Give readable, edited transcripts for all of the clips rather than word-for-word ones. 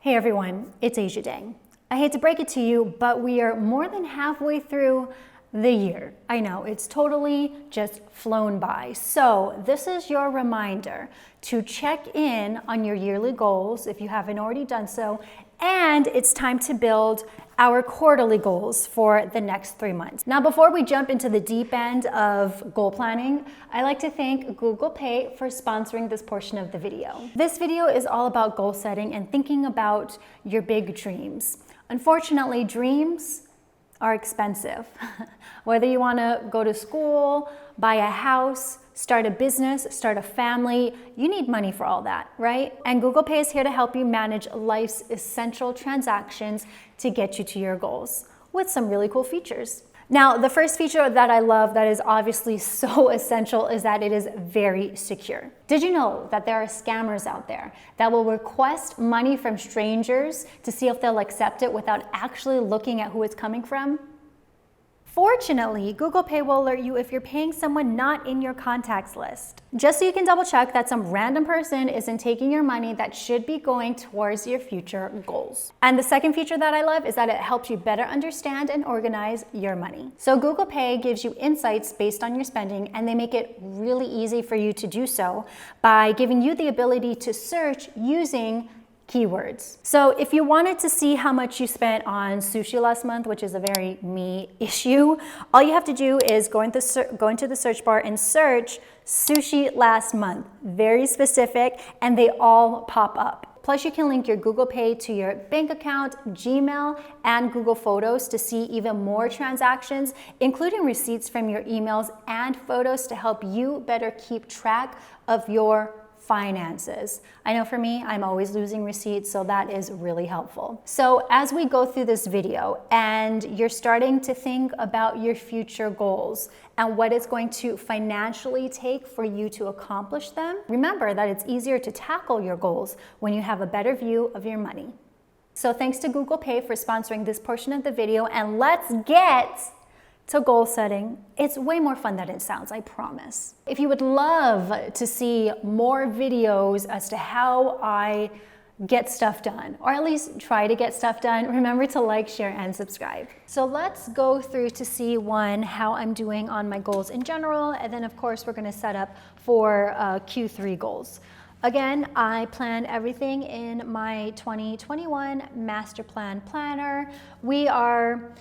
Hey everyone, it's Ajadang. I hate to break it to you, but we are more than halfway through the year. I know, it's totally just flown by. So this is your reminder to check in on your yearly goals if you haven't already done so, and it's time to build our quarterly goals for the next 3 months. Now, before we jump into the deep end of goal planning, I like to thank Google Pay for sponsoring this portion of the video. This video is all about goal setting and thinking about your big dreams. Unfortunately, dreams are expensive. Whether you want to go to school, buy a house, start a business, start a family, you need money for all that, right? And Google Pay is here to help you manage life's essential transactions to get you to your goals with some really cool features. Now, the first feature that I love that is obviously so essential is that it is very secure. Did you know that there are scammers out there that will request money from strangers to see if they'll accept it without actually looking at who it's coming from? Fortunately, Google Pay will alert you if you're paying someone not in your contacts list, just so you can double check that some random person isn't taking your money that should be going towards your future goals. And the second feature that I love is that it helps you better understand and organize your money. So Google Pay gives you insights based on your spending, and they make it really easy for you to do so by giving you the ability to search using keywords. So if you wanted to see how much you spent on sushi last month, which is a very me issue, all you have to do is go into the search bar and search sushi last month. Very specific, and they all pop up. Plus, you can link your Google Pay to your bank account, Gmail, and Google Photos to see even more transactions, including receipts from your emails and photos to help you better keep track of your finances. I know for me, I'm always losing receipts, so that is really helpful. So as we go through this video and you're starting to think about your future goals and what it's going to financially take for you to accomplish them, remember that it's easier to tackle your goals when you have a better view of your money. So thanks to Google Pay for sponsoring this portion of the video, and let's get to goal setting. It's way more fun than it sounds, I promise. If you would love to see more videos as to how I get stuff done, or at least try to get stuff done, remember to like, share, and subscribe. So let's go through to see how I'm doing on my goals in general, and then of course we're gonna set up for Q3 goals. Again, I plan everything in my 2021 Master Plan Planner. We are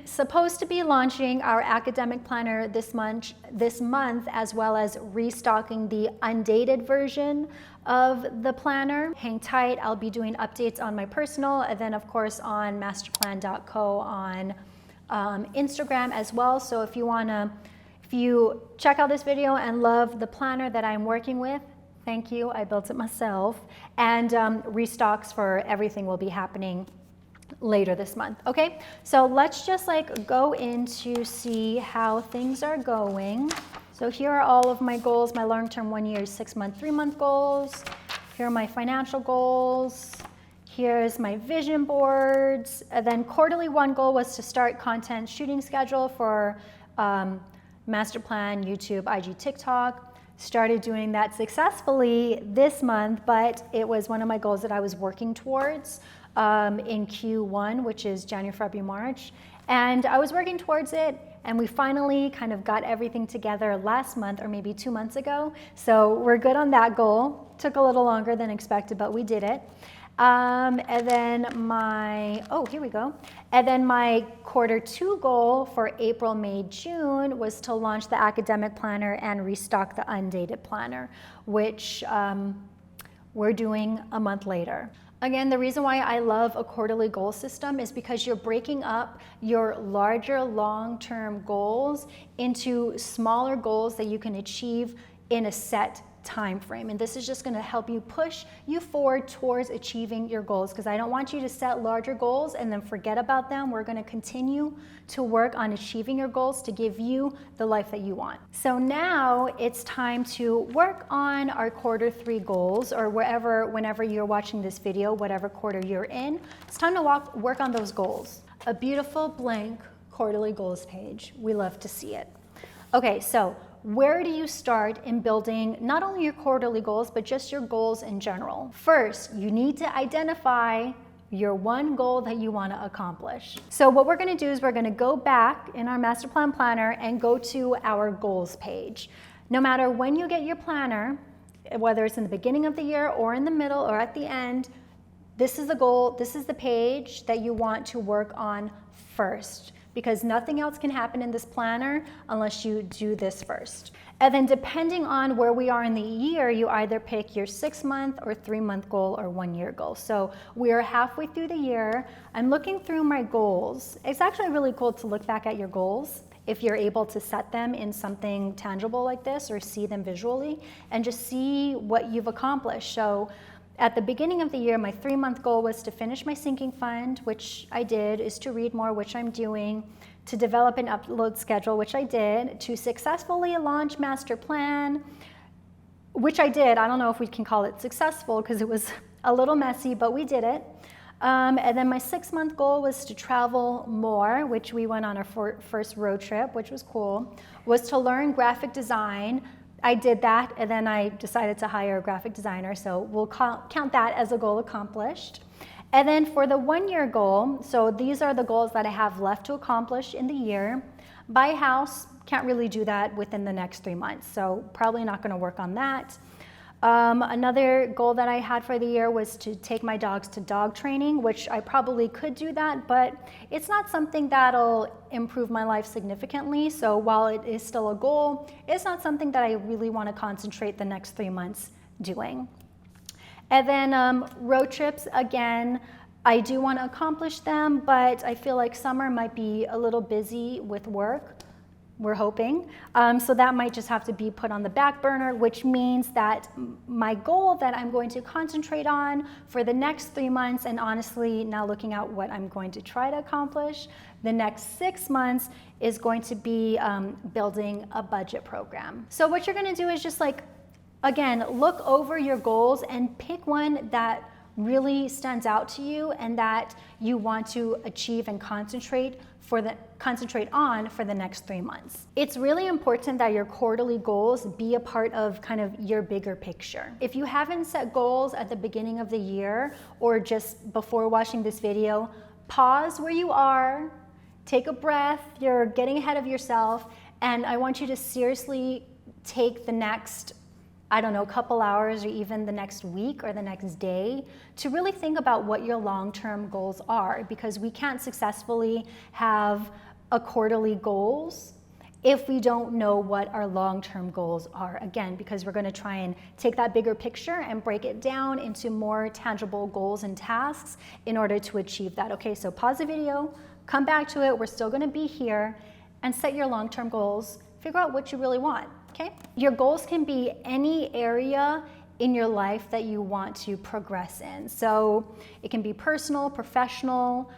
supposed to be launching our academic planner this month, as well as restocking the undated version of the planner. Hang tight, I'll be doing updates on my personal, and then of course on masterplan.co on Instagram as well. So if you check out this video and love the planner that I'm working with, thank you, I built it myself. And restocks for everything will be happening later this month. Okay, so let's just go in to see how things are going. So here are all of my goals, my long-term 1 year, 6 month, 3 month goals. Here are my financial goals. Here's my vision boards. And then quarterly one goal was to start content shooting schedule for Master Plan, YouTube, IG, TikTok. Started doing that successfully this month, but it was one of my goals that I was working towards in Q1, which is January, February, March. And I was working towards it, and we finally kind of got everything together last month, or maybe 2 months ago. So we're good on that goal. Took a little longer than expected, but we did it. And then here we go. And then my Q2 goal for April, May, June was to launch the academic planner and restock the undated planner, which we're doing a month later. Again, the reason why I love a quarterly goal system is because you're breaking up your larger long-term goals into smaller goals that you can achieve in a set time frame. And this is just going to help you push you forward towards achieving your goals, because I don't want you to set larger goals and then forget about them. We're going to continue to work on achieving your goals to give you the life that you want. So now it's time to work on our Q3 goals, or whenever you're watching this video, whatever quarter you're in, it's time to work on those goals. A beautiful blank quarterly goals page. We love to see it. Okay, so where do you start in building not only your quarterly goals, but just your goals in general? First, you need to identify your one goal that you want to accomplish. So what we're going to do is we're going to go back in our master plan planner and go to our goals page. No matter when you get your planner, whether it's in the beginning of the year or in the middle or at the end, this is the goal, this is the page that you want to work on first, because nothing else can happen in this planner unless you do this first. And then depending on where we are in the year, you either pick your 6-month or 3-month goal or 1-year goal. So we are halfway through the year. I'm looking through my goals. It's actually really cool to look back at your goals if you're able to set them in something tangible like this or see them visually and just see what you've accomplished. So at the beginning of the year, my 3-month goal was to finish my sinking fund, which I did, is to read more, which I'm doing, to develop an upload schedule, which I did, to successfully launch Master Plan, which I did. I don't know if we can call it successful because it was a little messy, but we did it. And then my 6-month goal was to travel more, which we went on our first road trip, which was cool, was to learn graphic design. I did that, and then I decided to hire a graphic designer, so we'll count that as a goal accomplished. And then for the 1-year goal, so these are the goals that I have left to accomplish in the year. Buy a house, can't really do that within the next 3 months, so probably not gonna work on that. Another goal that I had for the year was to take my dogs to dog training, which I probably could do that, but it's not something that'll improve my life significantly. So while it is still a goal, it's not something that I really want to concentrate the next 3 months doing. And then road trips, again, I do want to accomplish them, but I feel like summer might be a little busy with work. We're hoping. So that might just have to be put on the back burner, which means that my goal that I'm going to concentrate on for the next 3 months, and honestly, now looking at what I'm going to try to accomplish, the next 6 months is going to be building a budget program. So what you're going to do is just again, look over your goals and pick one that really stands out to you and that you want to achieve and concentrate on for the next 3 months. It's really important that your quarterly goals be a part of kind of your bigger picture. If you haven't set goals at the beginning of the year or just before watching this video, pause where you are, take a breath, you're getting ahead of yourself, and I want you to seriously take the next couple hours or even the next week or the next day to really think about what your long-term goals are, because we can't successfully have a quarterly goals if we don't know what our long-term goals are. Again, because we're going to try and take that bigger picture and break it down into more tangible goals and tasks in order to achieve that. Okay, so pause the video, come back to it. We're still going to be here, and set your long-term goals. Figure out what you really want. Okay? Your goals can be any area in your life that you want to progress in. So it can be personal, professional,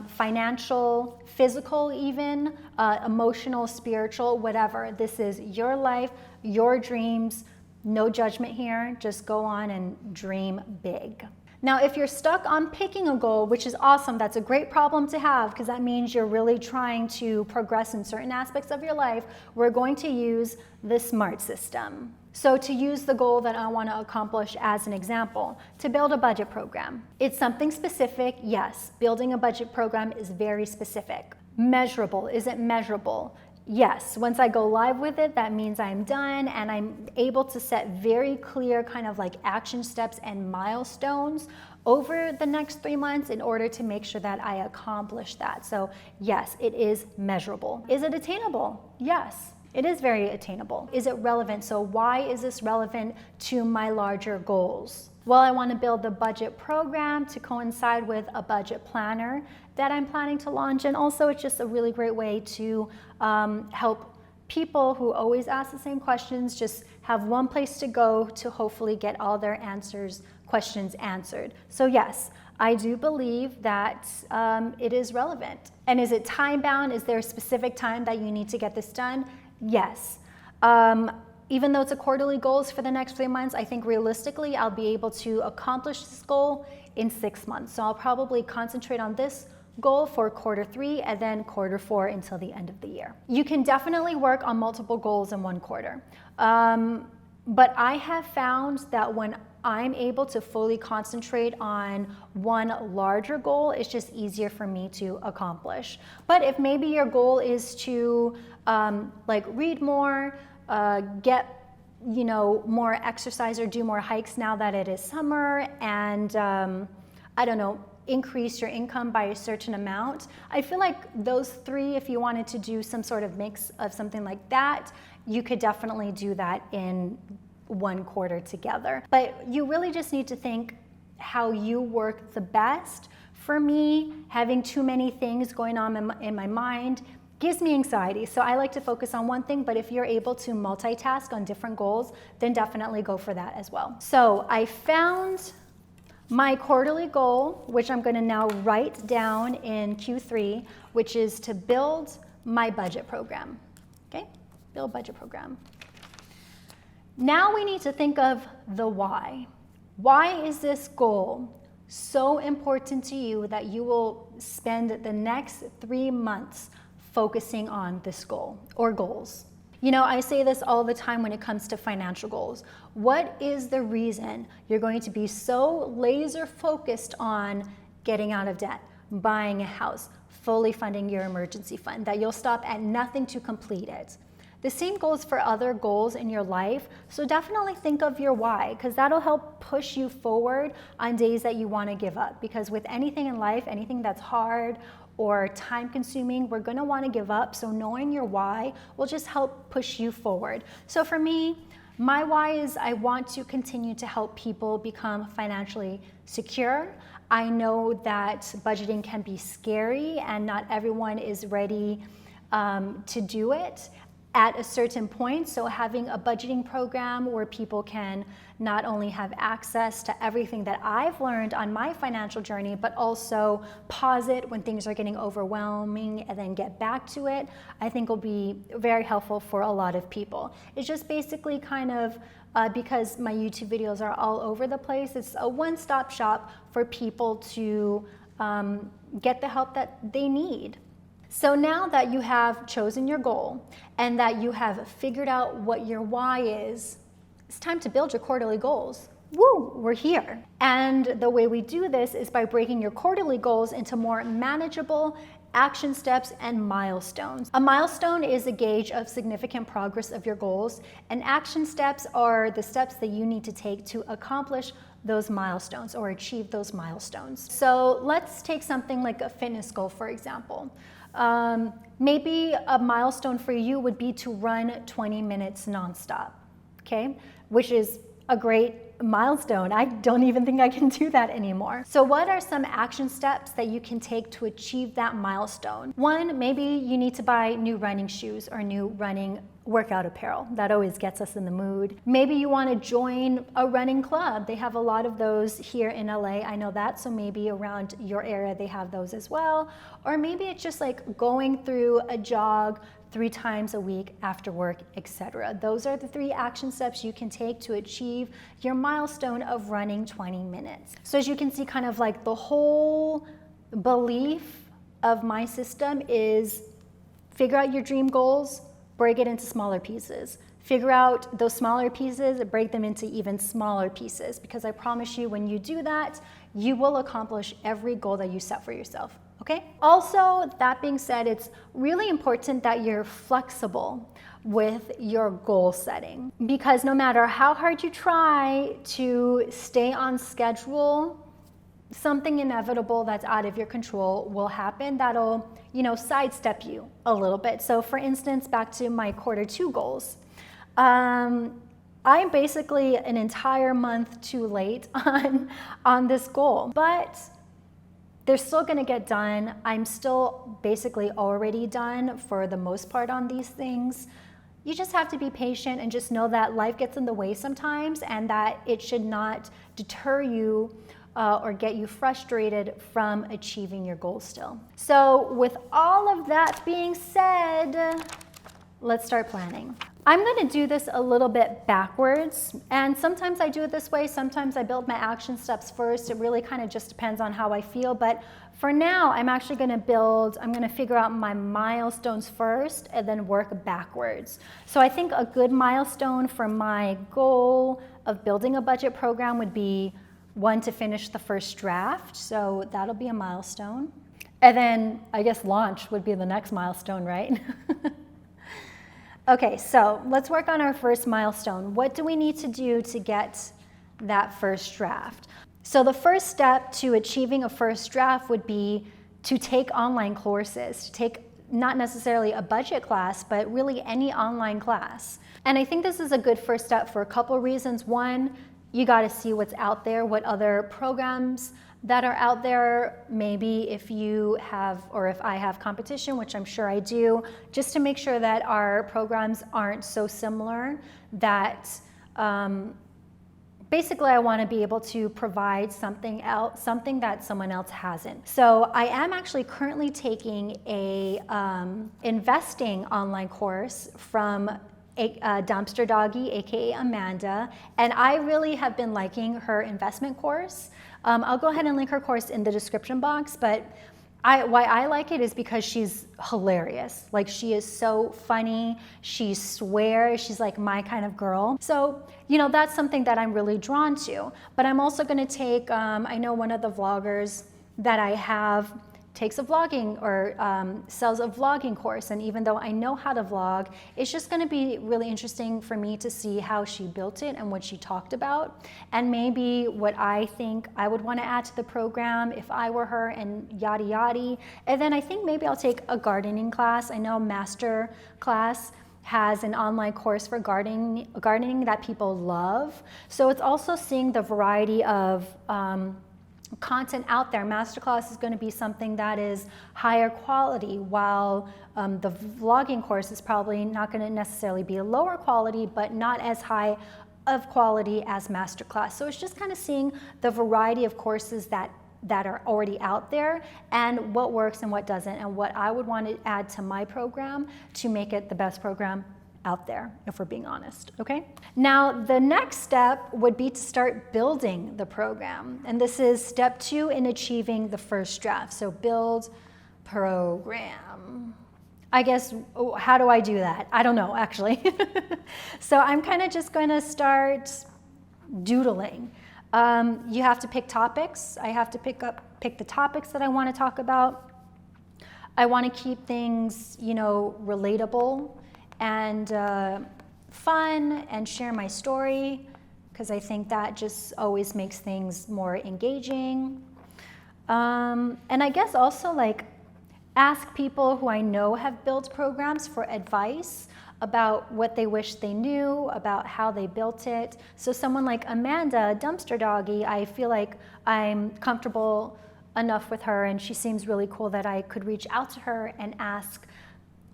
financial, physical even, emotional, spiritual, whatever. This is your life, your dreams, no judgment here. Just go on and dream big. Now, if you're stuck on picking a goal, which is awesome, that's a great problem to have because that means you're really trying to progress in certain aspects of your life, we're going to use the SMART system. So to use the goal that I want to accomplish as an example, to build a budget program. It's something specific, yes. Building a budget program is very specific. Measurable, is it measurable? Yes, once I go live with it, that means I'm done and I'm able to set very clear kind of action steps and milestones over the next 3 months in order to make sure that I accomplish that. So yes, it is measurable. Is it attainable? Yes, it is very attainable. Is it relevant? So why is this relevant to my larger goals? Well, I want to build the budget program to coincide with a budget planner that I'm planning to launch. And also it's just a really great way to help people who always ask the same questions just have one place to go to hopefully get all their questions answered. So yes, I do believe that it is relevant. And is it time bound? Is there a specific time that you need to get this done? Yes. Even though it's a quarterly goals for the next 3 months, I think realistically I'll be able to accomplish this goal in 6 months. So I'll probably concentrate on this goal for quarter 3 and then quarter 4 until the end of the year. You can definitely work on multiple goals in one quarter. But I have found that when I'm able to fully concentrate on one larger goal, it's just easier for me to accomplish. But if maybe your goal is to like read more, get more exercise or do more hikes now that it is summer, and I don't know, increase your income by a certain amount. I feel like those 3, if you wanted to do some sort of mix of something like that, you could definitely do that in one quarter together. But you really just need to think how you work the best. For me, having too many things going on in my mind gives me anxiety. So I like to focus on one thing, but if you're able to multitask on different goals, then definitely go for that as well. So I found my quarterly goal, which I'm going to now write down in Q3, which is to build my budget program. Okay, build budget program. Now we need to think of the why. Why is this goal so important to you that you will spend the next 3 months focusing on this goal or goals? I say this all the time when it comes to financial goals. What is the reason you're going to be so laser focused on getting out of debt, buying a house, fully funding your emergency fund, that you'll stop at nothing to complete it? The same goes for other goals in your life. So definitely think of your why, because that'll help push you forward on days that you want to give up. Because with anything in life, anything that's hard or time consuming, we're going to want to give up. So knowing your why will just help push you forward. So for me, my why is I want to continue to help people become financially secure. I know that budgeting can be scary and not everyone is ready to do it at a certain point. So having a budgeting program where people can not only have access to everything that I've learned on my financial journey, but also pause it when things are getting overwhelming and then get back to it, I think will be very helpful for a lot of people. It's just basically kind of, because my YouTube videos are all over the place, it's a one-stop shop for people to get the help that they need. So now that you have chosen your goal and that you have figured out what your why is, it's time to build your quarterly goals. Woo, we're here. And the way we do this is by breaking your quarterly goals into more manageable action steps and milestones. A milestone is a gauge of significant progress of your goals, and action steps are the steps that you need to take to accomplish those milestones or achieve those milestones. So let's take something like a fitness goal, for example. Maybe a milestone for you would be to run 20 minutes nonstop, okay? Which is a great milestone. I don't even think I can do that anymore. So what are some action steps that you can take to achieve that milestone? One, maybe you need to buy new running shoes or new running workout apparel. That always gets us in the mood. Maybe you want to join a running club. They have a lot of those here in LA. I know that. So maybe around your area they have those as well. Or maybe it's just like going through a jog 3 times a week after work, etc. Those are the 3 action steps you can take to achieve your milestone of running 20 minutes. So as you can see, kind of like the whole belief of my system is figure out your dream goals, break it into smaller pieces. Figure out those smaller pieces and break them into even smaller pieces, because I promise you when you do that, you will accomplish every goal that you set for yourself. Okay? Also, that being said, it's really important that you're flexible with your goal setting, because no matter how hard you try to stay on schedule, something inevitable that's out of your control will happen that'll, sidestep you a little bit. So for instance, back to my quarter 2 goals. I'm basically an entire month too late on this goal, but they're still gonna get done. I'm still basically already done for the most part on these things. You just have to be patient and just know that life gets in the way sometimes, and that it should not deter you or get you frustrated from achieving your goals still. So with all of that being said, let's start planning. I'm going to do this a little bit backwards, and sometimes I do it this way, sometimes I build my action steps first. It really kind of just depends on how I feel, but for now I'm actually going to figure out my milestones first and then work backwards. So I think a good milestone for my goal of building a budget program would be one, to finish the first draft, so that'll be a milestone. And then I guess launch would be the next milestone, right? Okay, so let's work on our first milestone. What do we need to do to get that first draft? So the first step to achieving a first draft would be to take online courses, to take not necessarily a budget class, but really any online class. And I think this is a good first step for a couple reasons. One, you got to see what's out there, what other programs that are out there, maybe if you have, or if I have competition, which I'm sure I do, just to make sure that our programs aren't so similar that basically I want to be able to provide something else, something that someone else hasn't. So I am actually currently taking a investing online course from a Dumpster Doggy, aka Amanda, and I really have been liking her investment course. I'll go ahead and link her course in the description box, but why I like it is because she's hilarious. Like, she is so funny, she swears, she's like my kind of girl. So, you know, that's something that I'm really drawn to. But I'm also gonna take, I know one of the vloggers that I have takes a vlogging or sells a vlogging course, and even though I know how to vlog, it's just going to be really interesting for me to see how she built it and what she talked about, and maybe what I think I would want to add to the program if I were her, and yada yada. And then I think maybe I'll take a gardening class. I know Master Class has an online course for gardening that people love, so it's also seeing the variety of content out there. Masterclass is going to be something that is higher quality, while the vlogging course is probably not going to necessarily be a lower quality, but not as high of quality as Masterclass. So it's just kind of seeing the variety of courses that are already out there, and what works and what doesn't, and what I would want to add to my program to make it the best program out there, if we're being honest, okay? Now, the next step would be to start building the program. And this is step 2 in achieving the first draft. So build program. I guess, how do I do that? I don't know, actually. So I'm kind of just going to start doodling. You have to pick topics. I have to pick the topics that I want to talk about. I want to keep things, you know, relatable and fun, and share my story, because I think that just always makes things more engaging. And I guess also, like, ask people who I know have built programs for advice about what they wish they knew, about how they built it. So someone like Amanda, Dumpster Doggy, I feel like I'm comfortable enough with her, and she seems really cool, that I could reach out to her and ask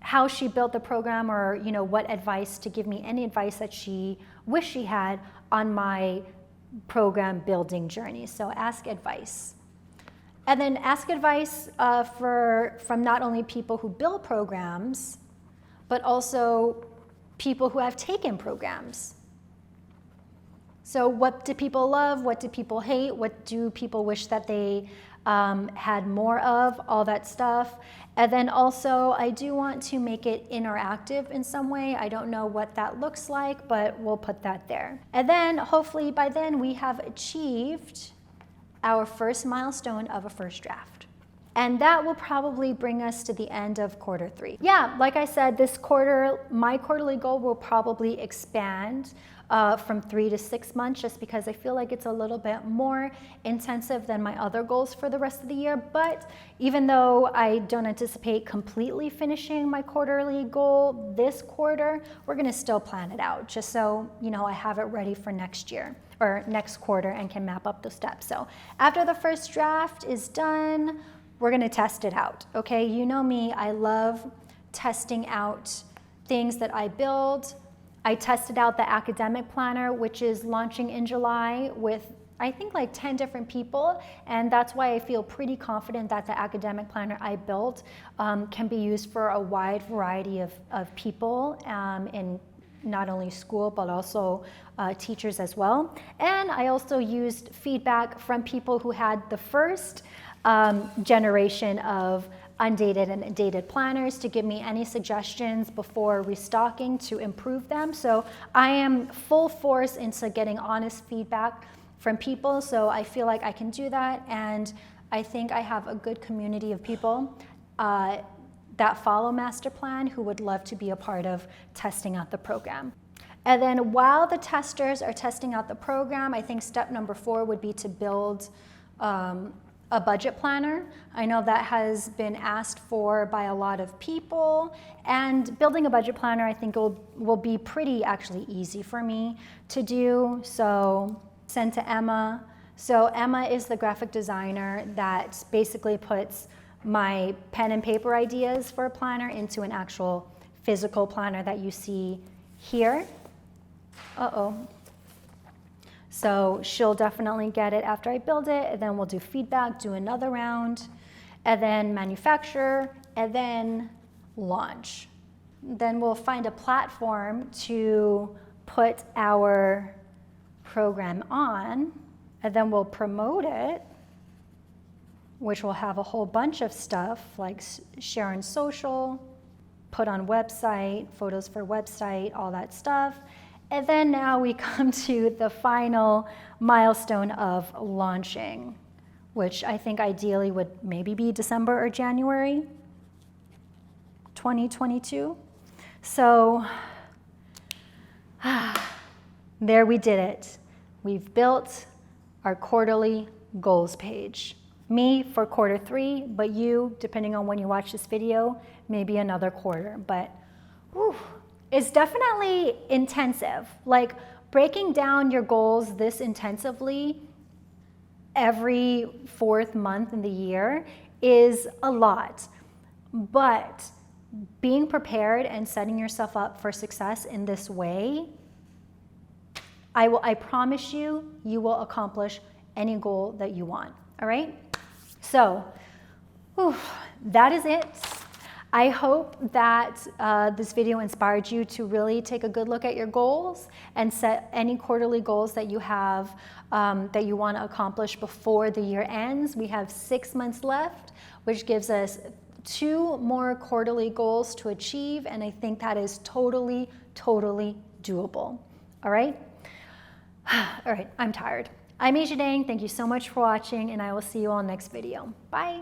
how she built the program, or, you know, what advice, to give me any advice that she wished she had on my program building journey. So ask advice. And then ask advice from not only people who build programs, but also people who have taken programs. So what do people love? What do people hate? What do people wish that they had more of? All that stuff. And then also, I do want to make it interactive in some way. I don't know what that looks like, but we'll put that there. And then hopefully by then we have achieved our first milestone of a first draft. And that will probably bring us to the end of quarter 3. Yeah, like I said, this quarter, my quarterly goal will probably expand from 3 to 6 months, just because I feel like it's a little bit more intensive than my other goals for the rest of the year. But even though I don't anticipate completely finishing my quarterly goal this quarter, we're gonna still plan it out, just so, you know, I have it ready for next year or next quarter and can map up the steps. So after the first draft is done, we're gonna test it out, okay? You know me, I love testing out things that I build. I tested out the academic planner, which is launching in July, with I think like 10 different people, and that's why I feel pretty confident that the academic planner I built can be used for a wide variety of people in not only school, but also teachers as well. And I also used feedback from people who had the first generation of undated and dated planners to give me any suggestions before restocking to improve them. So I am full force into getting honest feedback from people, so I feel like I can do that, and I think I have a good community of people that follow Master Plan who would love to be a part of testing out the program. And then while the testers are testing out the program, I think step number 4 would be to build a budget planner. I know that has been asked for by a lot of people, and building a budget planner I think will be pretty actually easy for me to do. So send to Emma. So Emma is the graphic designer that basically puts my pen and paper ideas for a planner into an actual physical planner that you see here. So she'll definitely get it after I build it, and then we'll do feedback, do another round, and then manufacture, and then launch. Then we'll find a platform to put our program on, and then we'll promote it, which will have a whole bunch of stuff like share on social, put on website, photos for website, all that stuff. And then now we come to the final milestone of launching, which I think ideally would maybe be December or January 2022. So there we did it. We've built our quarterly goals page. Me for quarter 3, but you, depending on when you watch this video, maybe another quarter. But whew, it's definitely intensive. Like breaking down your goals this intensively every 4th month in the year is a lot. But being prepared and setting yourself up for success in this way, I promise you, you will accomplish any goal that you want, all right? So, that is it. I hope that this video inspired you to really take a good look at your goals and set any quarterly goals that you have that you want to accomplish before the year ends. We have 6 months left, which gives us 2 more quarterly goals to achieve, and I think that is totally doable. All right? All right, I'm tired. I'm ajadang. Thank you so much for watching, and I will see you all next video. Bye.